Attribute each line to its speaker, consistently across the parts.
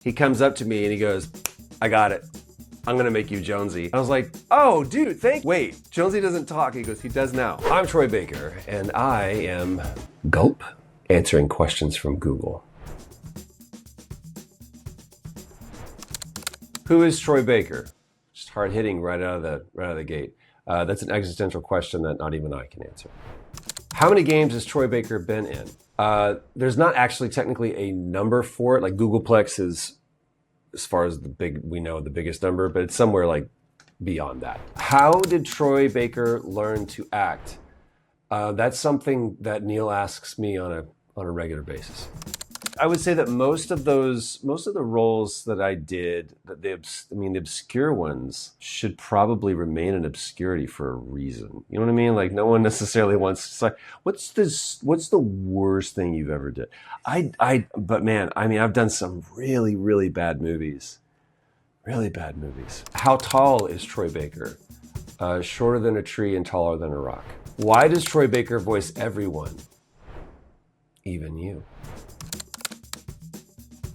Speaker 1: He comes up to me and he goes, I got it. I'm gonna make you Jonesy. I was like, oh, dude, wait, Jonesy doesn't talk. He goes, he does now. I'm Troy Baker, and I am gulp answering questions from Google. Who is Troy Baker? Just hard hitting right out of the gate. That's an existential question that not even I can answer. How many games has Troy Baker been in? There's not actually technically a number for it. Like Googleplex is, as far as the biggest number, but it's somewhere like beyond that. How did Troy Baker learn to act? That's something that Neil asks me on a regular basis. I would say that most of the roles that I did, the obscure ones, should probably remain in obscurity for a reason. You know what I mean? Like no one necessarily wants to like, what's the worst thing you've ever did? But man, I mean, I've done some really, really bad movies. Really bad movies. How tall is Troy Baker? Shorter than a tree and taller than a rock. Why does Troy Baker voice everyone? Even you.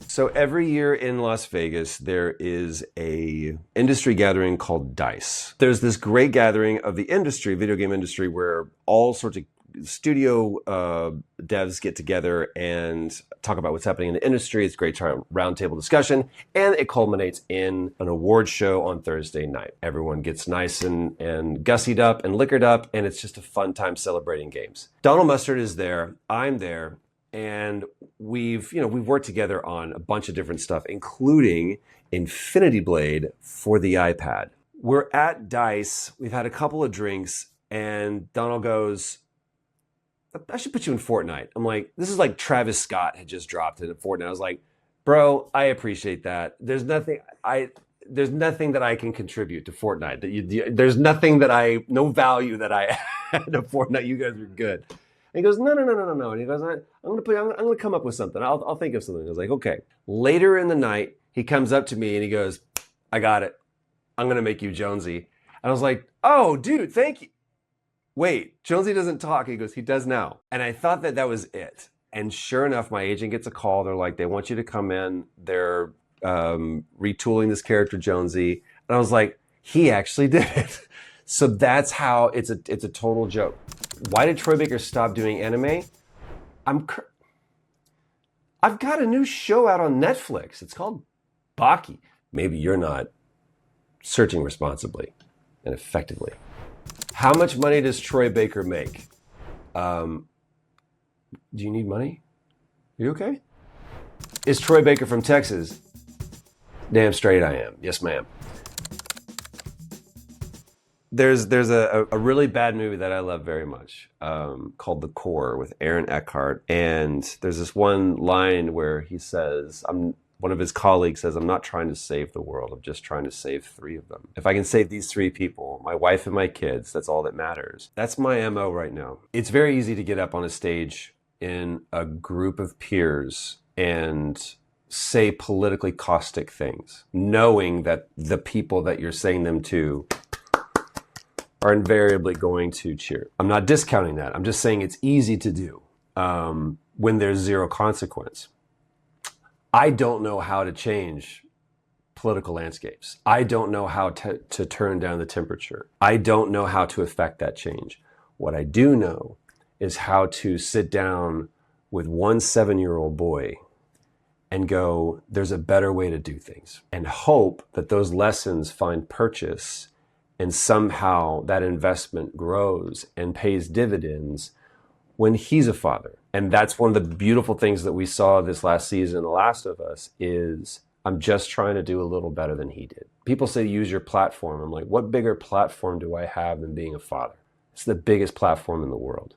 Speaker 1: So every year in Las Vegas, there is a industry gathering called DICE. There's this great gathering of the industry, video game industry, where all sorts of studio devs get together and talk about what's happening in the industry. It's a great roundtable discussion, and it culminates in an award show on Thursday night. Everyone gets nice and gussied up and liquored up, and it's just a fun time celebrating games. Donald Mustard is there. I'm there. And we've worked together on a bunch of different stuff, including Infinity Blade for the iPad. We're at DICE. We've had a couple of drinks, and Donald goes, I should put you in Fortnite. I'm like, this is like Travis Scott had just dropped it at Fortnite. I was like, bro, I appreciate that. There's nothing that I can contribute to Fortnite. There's no value that I add to Fortnite. You guys are good. And he goes, no. And he goes, I'm gonna come up with something. I'll think of something. I was like, okay. Later in the night, he comes up to me and he goes, I got it. I'm gonna make you Jonesy. And I was like, oh, dude, thank you. Wait, Jonesy doesn't talk. He goes, he does now. And I thought that was it. And sure enough, my agent gets a call. They're like, they want you to come in. They're retooling this character, Jonesy. And I was like, he actually did it. So that's how it's a total joke. Why did Troy Baker stop doing anime? I've got a new show out on Netflix. It's called Baki. Maybe you're not searching responsibly and effectively. How much money does Troy Baker make? Do you need money? You okay? Is Troy Baker from Texas? Damn straight I am. Yes, ma'am. There's a really bad movie that I love very much called The Core with Aaron Eckhart. And there's this one line where he says, one of his colleagues says, I'm not trying to save the world. I'm just trying to save 3 of them. If I can save these 3 people, my wife and my kids, that's all that matters. That's my MO right now. It's very easy to get up on a stage in a group of peers and say politically caustic things, knowing that the people that you're saying them to are invariably going to cheer. I'm not discounting that. I'm just saying it's easy to do when there's zero consequence. I don't know how to change political landscapes. I don't know how to turn down the temperature. I don't know how to affect that change. What I do know is how to sit down with one 7-year-old boy and go, there's a better way to do things, and hope that those lessons find purchase and somehow that investment grows and pays dividends when he's a father. And that's one of the beautiful things that we saw this last season, The Last of Us, is I'm just trying to do a little better than he did. People say use your platform. I'm like, what bigger platform do I have than being a father? It's the biggest platform in the world.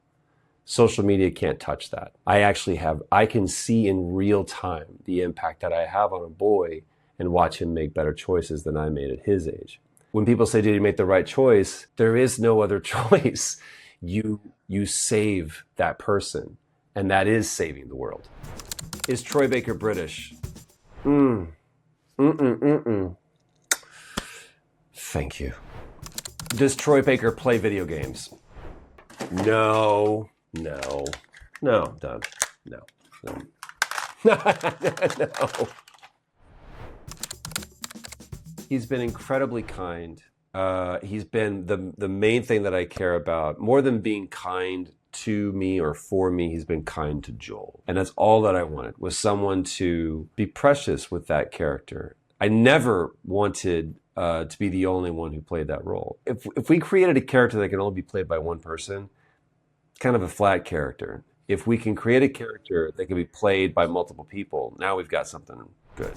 Speaker 1: Social media can't touch that. I can see in real time the impact that I have on a boy and watch him make better choices than I made at his age. When people say, did you make the right choice? There is no other choice. You save that person, and that is saving the world. Is Troy Baker British? Thank you. Does Troy Baker play video games? No. Done. No. No. He's been incredibly kind. He's been the main thing that I care about. More than being kind to me or for me, he's been kind to Joel. And that's all that I wanted, was someone to be precious with that character. I never wanted to be the only one who played that role. If we created a character that can only be played by one person, it's kind of a flat character. If we can create a character that can be played by multiple people, now we've got something good.